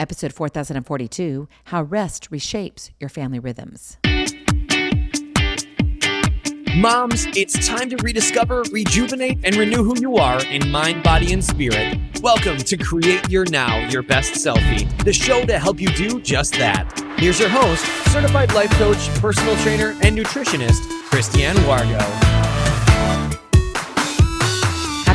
episode 4042, How Rest Reshapes Your Family Rhythms. Moms, it's time to rediscover, rejuvenate, and renew who you are in mind, body, and spirit. Welcome to Create Your Now, Your Best Selfie, the show to help you do just that. Here's your host, certified life coach, personal trainer, and nutritionist, Christiane Wargo.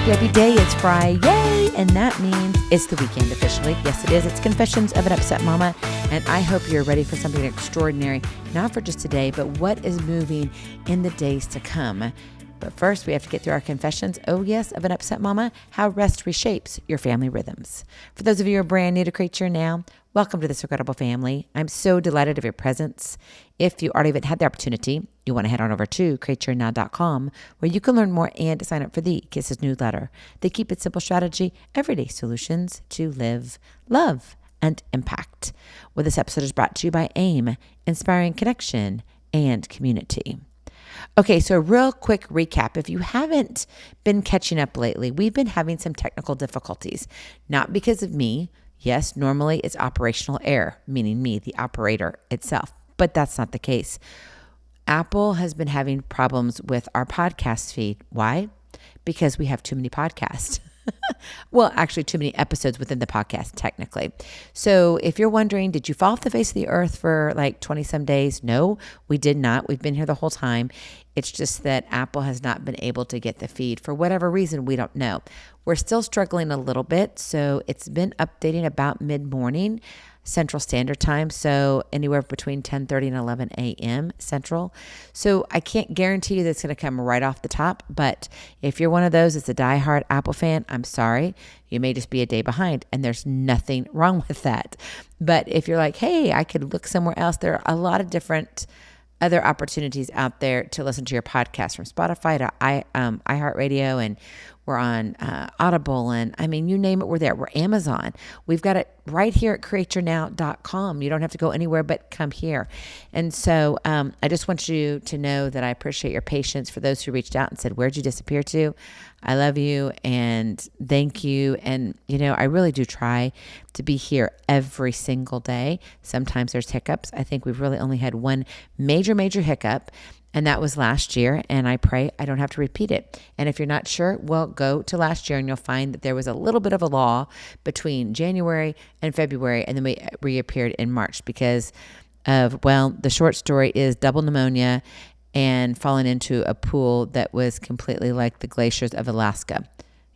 Happy day, it's Friday, and that means it's the weekend officially. Yes, it is. It's Confessions of an Upset Mama, and I hope you're ready for something extraordinary, not for just today, but what is moving in the days to come. But first, we have to get through our confessions. Oh, yes, of an upset mama, how rest reshapes your family rhythms. For those of you who are brand new to Create Your Now, welcome to this incredible family. I'm so delighted of your presence. If you already had the opportunity, you want to head on over to createyournow.com, where you can learn more and sign up for the Kisses newsletter. They keep it simple strategy, everyday solutions to live, love, and impact. Well, this episode is brought to you by AIM, inspiring connection and community. Okay, so real quick recap. If you haven't been catching up lately, we've been having some technical difficulties, not because of me. Yes, normally it's operational error, meaning me, the operator itself, but that's not the case. Apple has been having problems with our podcast feed. Why? Because we have too many podcasts. Well, actually too many episodes within the podcast, technically. So if you're wondering, did you fall off the face of the earth for like 20 some days? No, we did not. We've been here the whole time. It's just that Apple has not been able to get the feed for whatever reason. We don't know. We're still struggling a little bit. So it's been updating about mid-morning Central Standard Time, so anywhere between 10:30 and 11 a.m. Central. So I can't guarantee you that it's going to come right off the top, but if you're one of those that's a diehard Apple fan, I'm sorry. You may just be a day behind, and there's nothing wrong with that. But if you're like, hey, I could look somewhere else, there are a lot of different other opportunities out there to listen to your podcast, from Spotify to iHeartRadio, and we're on Audible, and I mean, you name it, we're there. We're Amazon. We've got it right here at createyournow.com. You don't have to go anywhere but come here. And so I just want you to know that I appreciate your patience. For those who reached out and said, where'd you disappear to? I love you and thank you. And, you know, I really do try to be here every single day. Sometimes there's hiccups. I think we've really only had one major hiccup, and that was last year, and I pray I don't have to repeat it. And if you're not sure, well, go to last year and you'll find that there was a little bit of a lull between January and February, and then we reappeared in March because of, well, the short story is double pneumonia and falling into a pool that was completely like the glaciers of Alaska.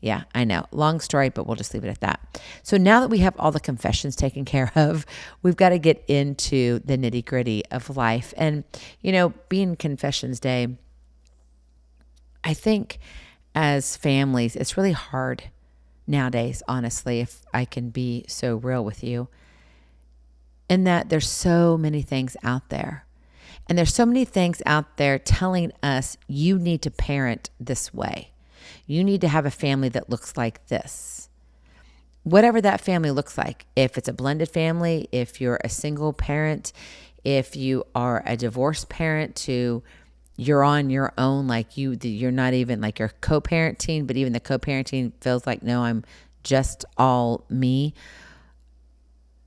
Yeah, I know. Long story, but we'll just leave it at that. So now that we have all the confessions taken care of, we've got to get into the nitty-gritty of life. And, you know, being Confessions Day, I think as families, it's really hard nowadays, honestly, if I can be so real with you, in that there's so many things out there. And there's so many things out there telling us you need to parent this way. You need to have a family that looks like this. Whatever that family looks like, if it's a blended family, if you're a single parent, if you are a divorced parent to you're on your own, like you're not even like you're co-parenting, but even the co-parenting feels like, no, I'm just all me.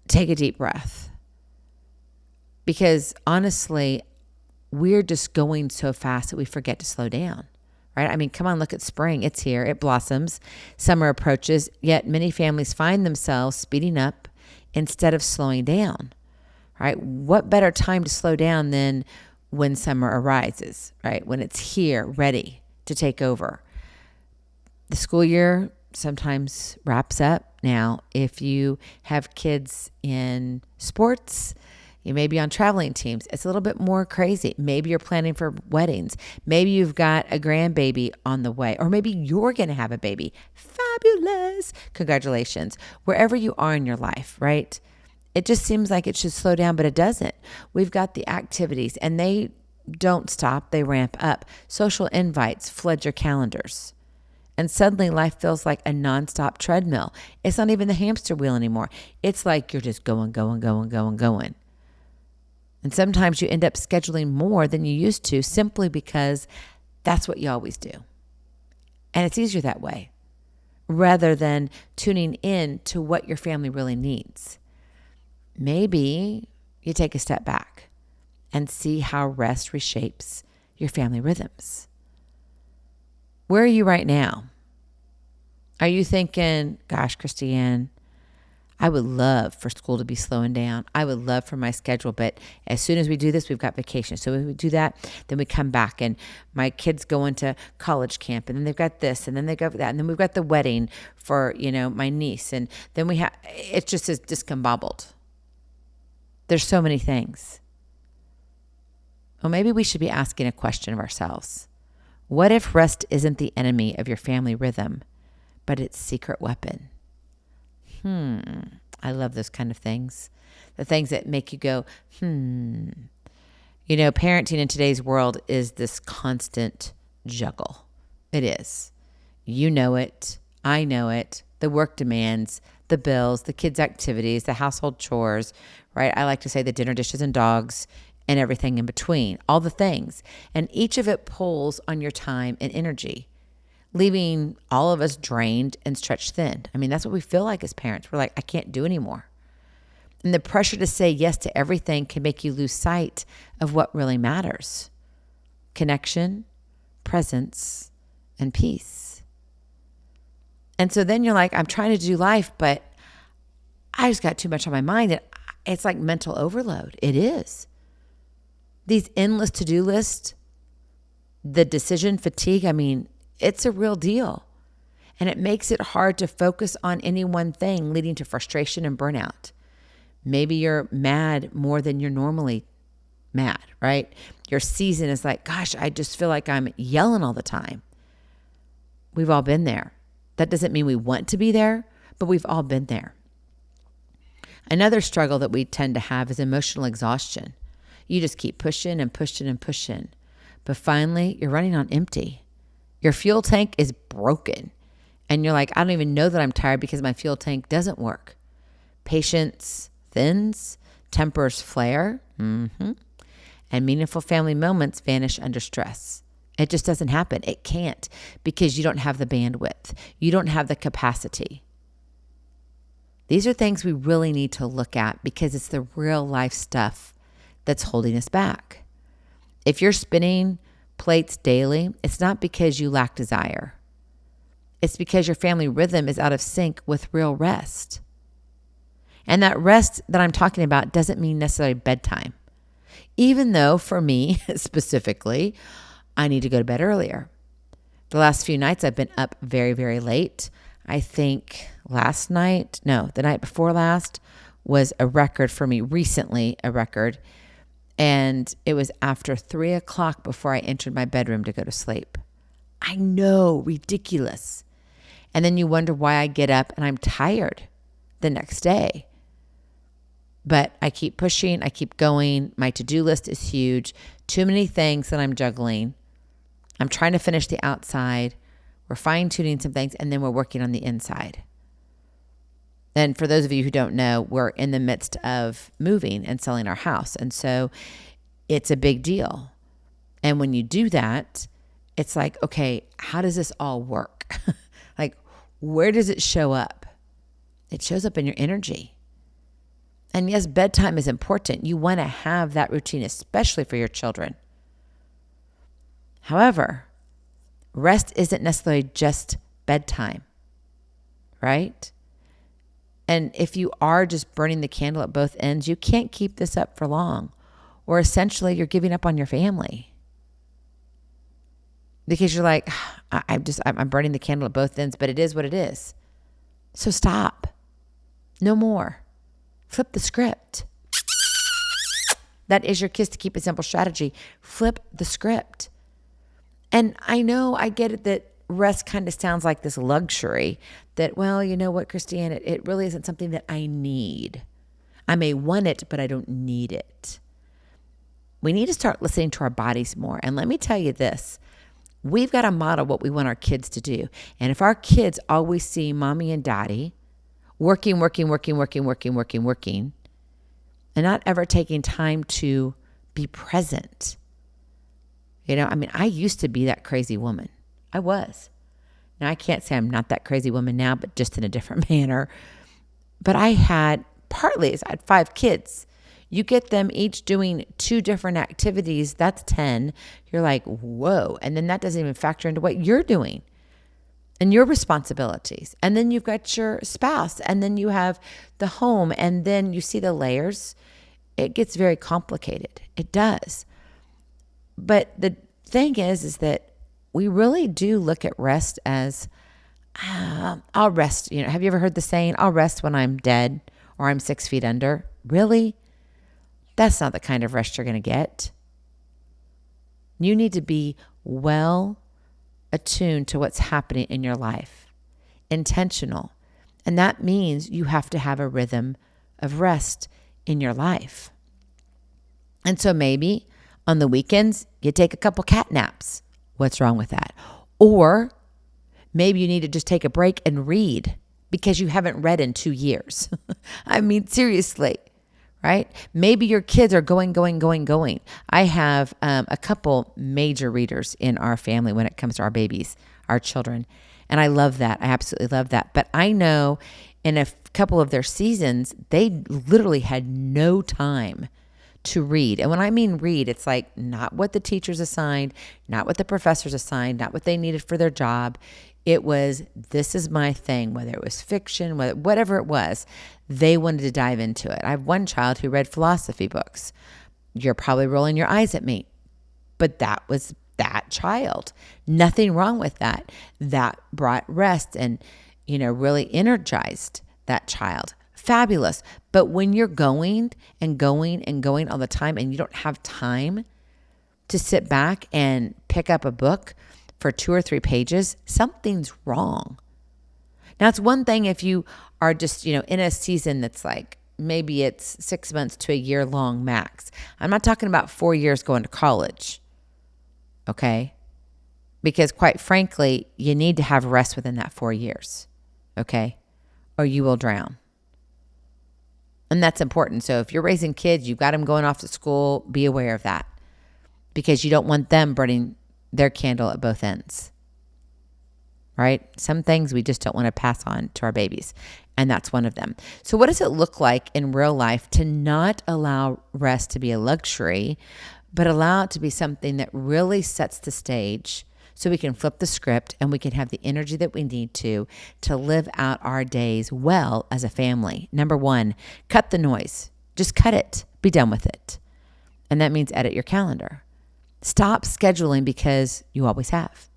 Take a deep breath. Because honestly, we're just going so fast that we forget to slow down. Right? I mean, come on, look at spring. It's here. It blossoms. Summer approaches, yet many families find themselves speeding up instead of slowing down. Right? What better time to slow down than when summer arises, right? When it's here, ready to take over. The school year sometimes wraps up. Now, if you have kids in sports, you may be on traveling teams. It's a little bit more crazy. Maybe you're planning for weddings. Maybe you've got a grandbaby on the way, or maybe you're going to have a baby. Fabulous. Congratulations. Wherever you are in your life, right? It just seems like it should slow down, but it doesn't. We've got the activities, and they don't stop. They ramp up. Social invites flood your calendars. And suddenly life feels like a nonstop treadmill. It's not even the hamster wheel anymore. It's like you're just going. And sometimes you end up scheduling more than you used to simply because that's what you always do. And it's easier that way rather than tuning in to what your family really needs. maybe you take a step back and see how rest reshapes your family rhythms. Where are you right now? Are you thinking, gosh, Christiane, I would love for school to be slowing down. I would love for my schedule, but as soon as we do this, we've got vacation. So when we do that, then we come back and my kids go into college camp and then they've got this and then they go for that. And then we've got the wedding for, my niece. And then it just is discombobbled. There's so many things. Well, maybe we should be asking a question of ourselves. What if rest isn't the enemy of your family rhythm, but its secret weapon? I love those kind of things. The things that make you go, parenting in today's world is this constant juggle. It is. You know it. I know it. The work demands, the bills, the kids' activities, the household chores, right? I like to say the dinner dishes and dogs and everything in between, all the things. And each of it pulls on your time and energy, leaving all of us drained and stretched thin. I mean, that's what we feel like as parents. We're like, I can't do anymore. And the pressure to say yes to everything can make you lose sight of what really matters: connection, presence, and peace. And so then you're like, I'm trying to do life, but I just got too much on my mind. And it's like mental overload. It is. These endless to-do lists, the decision fatigue, it's a real deal. And it makes it hard to focus on any one thing, leading to frustration and burnout. Maybe you're mad more than you're normally mad, right? Your season is like, gosh, I just feel like I'm yelling all the time. We've all been there. That doesn't mean we want to be there, but we've all been there. Another struggle that we tend to have is emotional exhaustion. You just keep pushing and pushing and pushing. But finally, you're running on empty. Your fuel tank is broken. And you're like, I don't even know that I'm tired because my fuel tank doesn't work. Patience thins, tempers flare, and meaningful family moments vanish under stress. It just doesn't happen. It can't, because you don't have the bandwidth. You don't have the capacity. These are things we really need to look at, because it's the real life stuff that's holding us back. If you're spinning plates daily, it's not because you lack desire. It's because your family rhythm is out of sync with real rest. And that rest that I'm talking about doesn't mean necessarily bedtime. Even though for me specifically, I need to go to bed earlier. The last few nights I've been up very, very late. I think the night before last was a record for me, recently a record. And it was after 3 o'clock before I entered my bedroom to go to sleep. I know, ridiculous. And then you wonder why I get up and I'm tired the next day. But I keep pushing, I keep going. My to-do list is huge. Too many things that I'm juggling. I'm trying to finish the outside. We're fine-tuning some things, and then we're working on the inside. And for those of you who don't know, we're in the midst of moving and selling our house. And so it's a big deal. And when you do that, it's like, okay, how does this all work? Like, where does it show up? It shows up in your energy. And yes, bedtime is important. You want to have that routine, especially for your children. However, rest isn't necessarily just bedtime, right? And if you are just burning the candle at both ends, you can't keep this up for long, or essentially you're giving up on your family. Because you're like, I'm burning the candle at both ends, but it is what it is. So stop. No more. Flip the script. That is your kiss to keep a simple strategy. Flip the script. And I know, I get it that rest kind of sounds like this luxury that, well, you know what, Christiane, it really isn't something that I need. I may want it, but I don't need it. We need to start listening to our bodies more. And let me tell you this, we've got to model what we want our kids to do. And if our kids always see mommy and daddy working, and not ever taking time to be present. I used to be that crazy woman. I was. Now, I can't say I'm not that crazy woman now, but just in a different manner. But I had partly is I had 5 kids. You get them each doing 2 different activities, that's 10. You're like, whoa. And then that doesn't even factor into what you're doing and your responsibilities. And then you've got your spouse, and then you have the home, and then you see the layers. It gets very complicated. It does. But the thing is that we really do look at rest as, I'll rest. Have you ever heard the saying, I'll rest when I'm dead or I'm 6 feet under? Really? That's not the kind of rest you're going to get. You need to be well attuned to what's happening in your life, intentional. And that means you have to have a rhythm of rest in your life. And so maybe on the weekends, you take a couple cat naps. What's wrong with that? Or maybe you need to just take a break and read because you haven't read in 2 years. I mean, seriously, right? Maybe your kids are going. I have a couple major readers in our family when it comes to our babies, our children. And I love that. I absolutely love that. But I know in a couple of their seasons, they literally had no time to read. And when I mean read, it's like not what the teachers assigned, not what the professors assigned, not what they needed for their job. It was, this is my thing, whether it was fiction, whatever it was, they wanted to dive into it. I have one child who read philosophy books. You're probably rolling your eyes at me, but that was that child. Nothing wrong with that. That brought rest and, really energized that child. Fabulous. But when you're going and going and going all the time and you don't have time to sit back and pick up a book for 2 or 3 pages, something's wrong. Now, it's one thing if you are just, in a season that's like, maybe it's 6 months to a year long max. I'm not talking about 4 years going to college. Okay? Because quite frankly, you need to have rest within that 4 years. Okay? Or you will drown. And that's important. So if you're raising kids, you've got them going off to school, be aware of that because you don't want them burning their candle at both ends, right? Some things we just don't want to pass on to our babies, and that's one of them. So what does it look like in real life to not allow rest to be a luxury, but allow it to be something that really sets the stage so we can flip the script and we can have the energy that we need to live out our days well as a family? Number 1, cut the noise. Just cut it. Be done with it. And that means edit your calendar. Stop scheduling because you always have.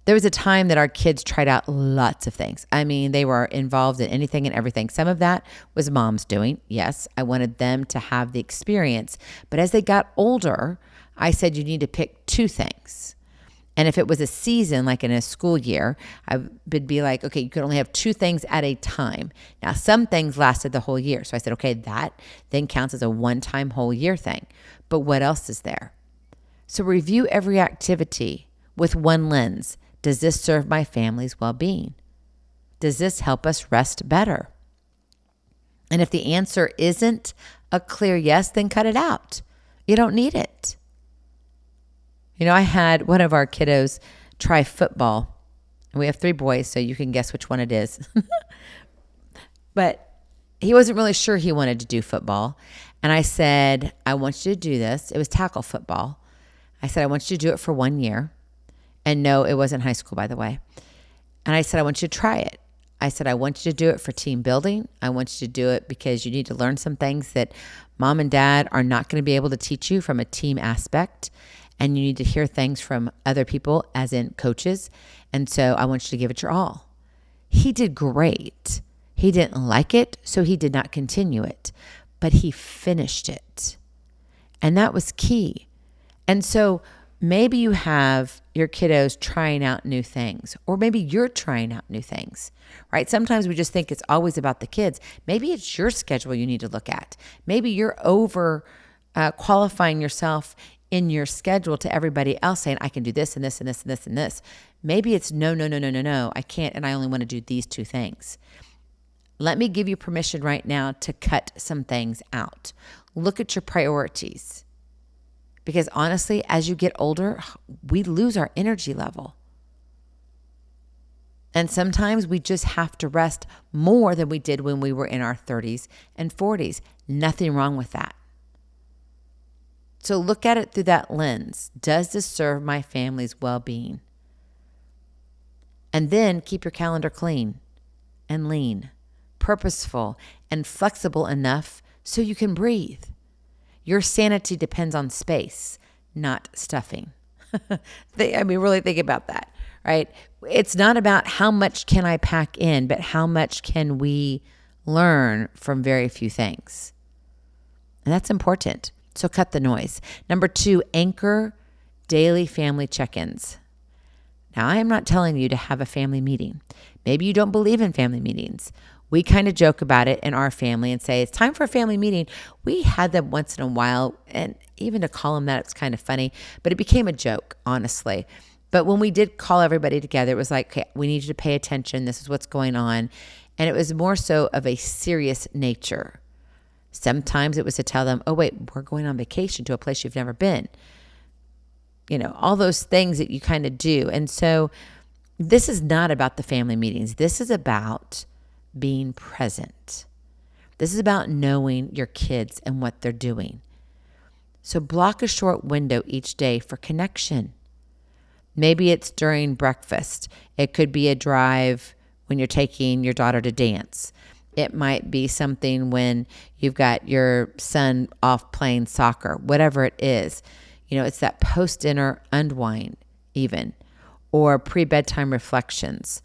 There was a time that our kids tried out lots of things. I mean, they were involved in anything and everything. Some of that was mom's doing. Yes, I wanted them to have the experience. But as they got older, I said, you need to pick 2 things. And if it was a season, like in a school year, I would be like, okay, you could only have 2 things at a time. Now, some things lasted the whole year. So I said, okay, that then counts as a one-time whole year thing. But what else is there? So review every activity with one lens. Does this serve my family's well-being? Does this help us rest better? And if the answer isn't a clear yes, then cut it out. You don't need it. I had one of our kiddos try football. We have 3 boys, so you can guess which one it is. But he wasn't really sure he wanted to do football. And I said, I want you to do this. It was tackle football. I said, I want you to do it for 1 year. And no, it wasn't high school, by the way. And I said, I want you to try it. I said, I want you to do it for team building. I want you to do it because you need to learn some things that mom and dad are not going to be able to teach you from a team aspect. And you need to hear things from other people, as in coaches. And so I want you to give it your all. He did great. He didn't like it, so he did not continue it. But he finished it. And that was key. And so maybe you have your kiddos trying out new things, or maybe you're trying out new things, right? Sometimes we just think it's always about the kids. Maybe it's your schedule you need to look at. Maybe you're over qualifying yourself in your schedule to everybody else saying, I can do this and this and this and this and this. Maybe it's no, I can't, and I only want to do these 2 things. Let me give you permission right now to cut some things out. Look at your priorities. Because honestly, as you get older, we lose our energy level. And sometimes we just have to rest more than we did when we were in our 30s and 40s. Nothing wrong with that. So look at it through that lens. Does this serve my family's well-being? And then keep your calendar clean and lean, purposeful and flexible enough so you can breathe. Your sanity depends on space, not stuffing. Really think about that, right? It's not about how much can I pack in, but how much can we learn from very few things. And that's important. So cut the noise. Number 2, anchor daily family check-ins. Now, I am not telling you to have a family meeting. Maybe you don't believe in family meetings. We kind of joke about it in our family and say, it's time for a family meeting. We had them once in a while, and even to call them that, it's kind of funny, but it became a joke, honestly. But when we did call everybody together, it was like, okay, we need you to pay attention. This is what's going on. And it was more so of a serious nature. Sometimes it was to tell them, oh, wait, we're going on vacation to a place you've never been. All those things that you kind of do. And so this is not about the family meetings. This is about being present. This is about knowing your kids and what they're doing. So block a short window each day for connection. Maybe it's during breakfast. It could be a drive when you're taking your daughter to dance. It might be something when you've got your son off playing soccer, whatever it is. It's that post-dinner unwind even, or pre-bedtime reflections.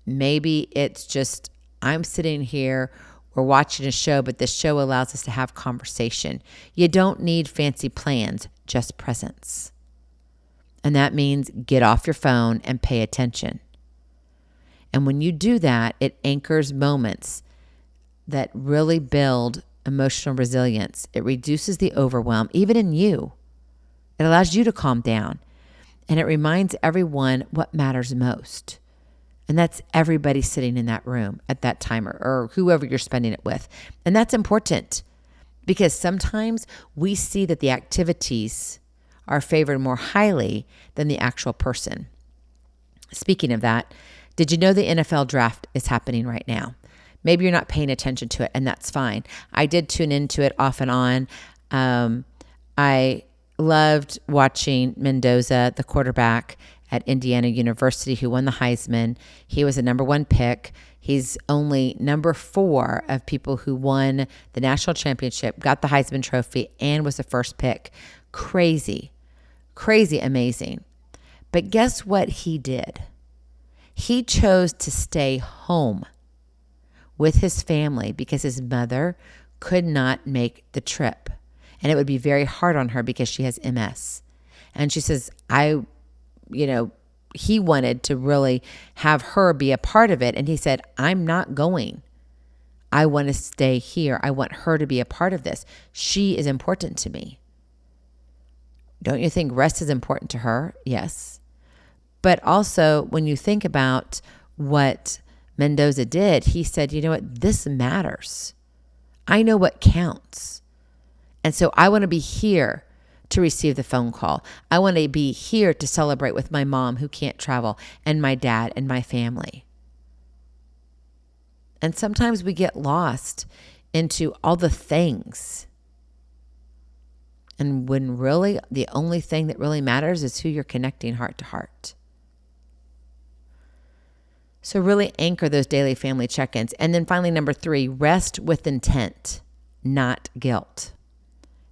Maybe it's just, I'm sitting here, we're watching a show, but this show allows us to have conversation. You don't need fancy plans, just presence. And that means get off your phone and pay attention. And when you do that, it anchors moments that really build emotional resilience. It reduces the overwhelm, even in you. It allows you to calm down, and it reminds everyone what matters most. And that's everybody sitting in that room at that time, or whoever you're spending it with. And that's important because sometimes we see that the activities are favored more highly than the actual person. Speaking of that, did you know the NFL draft is happening right now? Maybe you're not paying attention to it, and that's fine. I did tune into it off and on. I loved watching Mendoza, the quarterback at Indiana University, who won the Heisman. He was a number 1 pick. He's only number 4 of people who won the national championship, got the Heisman Trophy, and was the first pick. Crazy amazing. But guess what he did? He chose to stay home with his family because his mother could not make the trip. And it would be very hard on her because she has MS. And she says, he wanted to really have her be a part of it. And he said, I'm not going. I want to stay here. I want her to be a part of this. She is important to me. Don't you think rest is important to her? Yes. But also, when you think about what Mendoza did, he said, you know what? This matters. I know what counts. And so I want to be here to receive the phone call. I want to be here to celebrate with my mom who can't travel, and my dad and my family. And sometimes we get lost into all the things. And when really the only thing that really matters is who you're connecting heart to heart. So really anchor those daily family check-ins. And then finally, number 3, rest with intent, not guilt.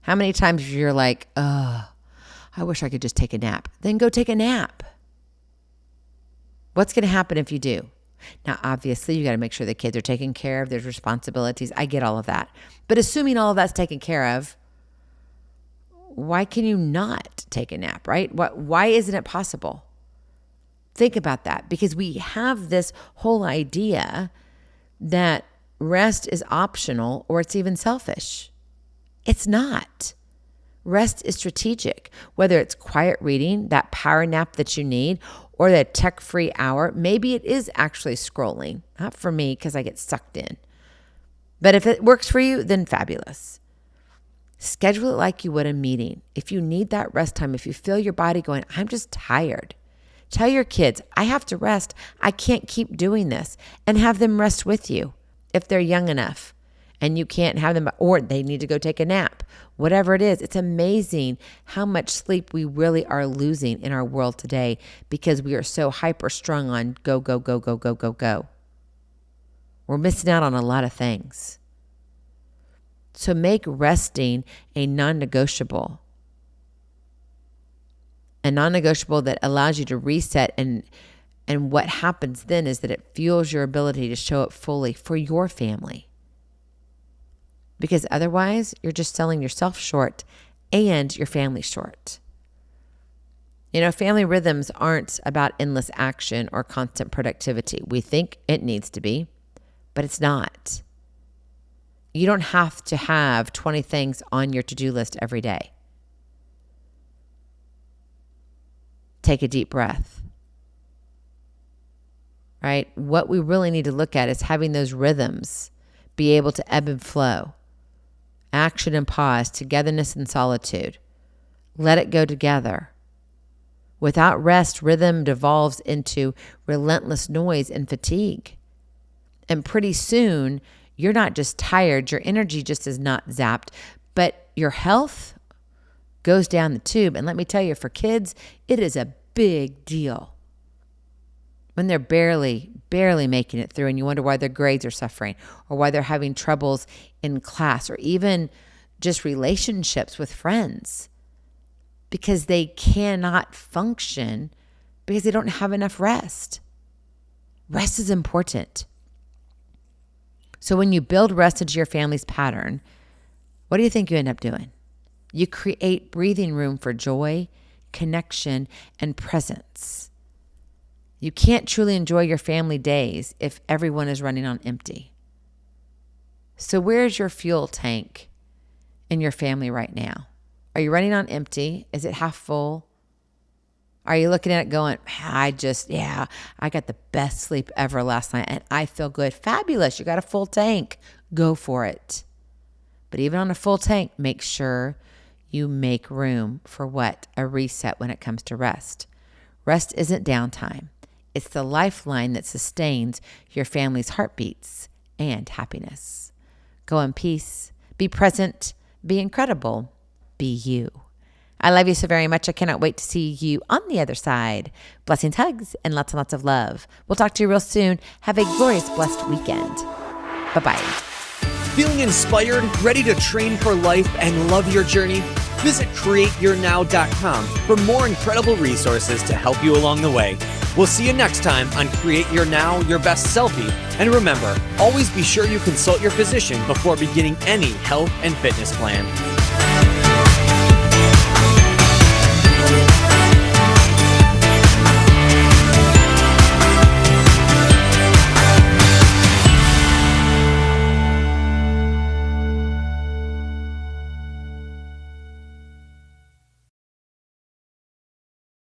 How many times you're like, I wish I could just take a nap. Then go take a nap. What's going to happen if you do? Now, obviously, you got to make sure the kids are taken care of. There's responsibilities. I get all of that. But assuming all of that's taken care of, why can you not take a nap, right? Why isn't it possible? Think about that, because we have this whole idea that rest is optional or it's even selfish. It's not. Rest is strategic, whether it's quiet reading, that power nap that you need, or that tech-free hour. Maybe it is actually scrolling. Not for me, because I get sucked in. But if it works for you, then fabulous. Schedule it like you would a meeting. If you need that rest time, if you feel your body going, I'm just tired, Tell your kids, I have to rest. I can't keep doing this. And have them rest with you if they're young enough and you can't have them, or they need to go take a nap. Whatever it is, it's amazing how much sleep we really are losing in our world today because we are so hyper strung on go, go, go, go, go, go, go. We're missing out on a lot of things. So make resting a non-negotiable. A non-negotiable that allows you to reset, and what happens then is that it fuels your ability to show up fully for your family. Because otherwise, you're just selling yourself short and your family short. Family rhythms aren't about endless action or constant productivity. We think it needs to be, but it's not. You don't have to have 20 things on your to-do list every day. Take a deep breath, right? What we really need to look at is having those rhythms be able to ebb and flow, action and pause, togetherness and solitude. Let it go together. Without rest, rhythm devolves into relentless noise and fatigue. And pretty soon, you're not just tired, your energy just is not zapped, but your health goes down the tube. And let me tell you, for kids, it is a big deal when they're barely making it through, and you wonder why their grades are suffering or why they're having troubles in class or even just relationships with friends, because they cannot function because they don't have enough rest. Rest is important. So when you build rest into your family's pattern, what do you think you end up doing? You create breathing room for joy, connection, and presence. You can't truly enjoy your family days if everyone is running on empty. So where's your fuel tank in your family right now? Are you running on empty? Is it half full? Are you looking at it going, I got the best sleep ever last night and I feel good. Fabulous. You got a full tank. Go for it. But even on a full tank, make sure you make room for what? A reset when it comes to rest. Rest isn't downtime. It's the lifeline that sustains your family's heartbeats and happiness. Go in peace. Be present. Be incredible. Be you. I love you so very much. I cannot wait to see you on the other side. Blessings, hugs, and lots and lots of love. We'll talk to you real soon. Have a glorious, blessed weekend. Bye-bye. Feeling inspired, ready to train for life and love your journey? Visit createyournow.com for more incredible resources to help you along the way. We'll see you next time on Create Your Now, Your Best Selfie. And remember, always be sure you consult your physician before beginning any health and fitness plan.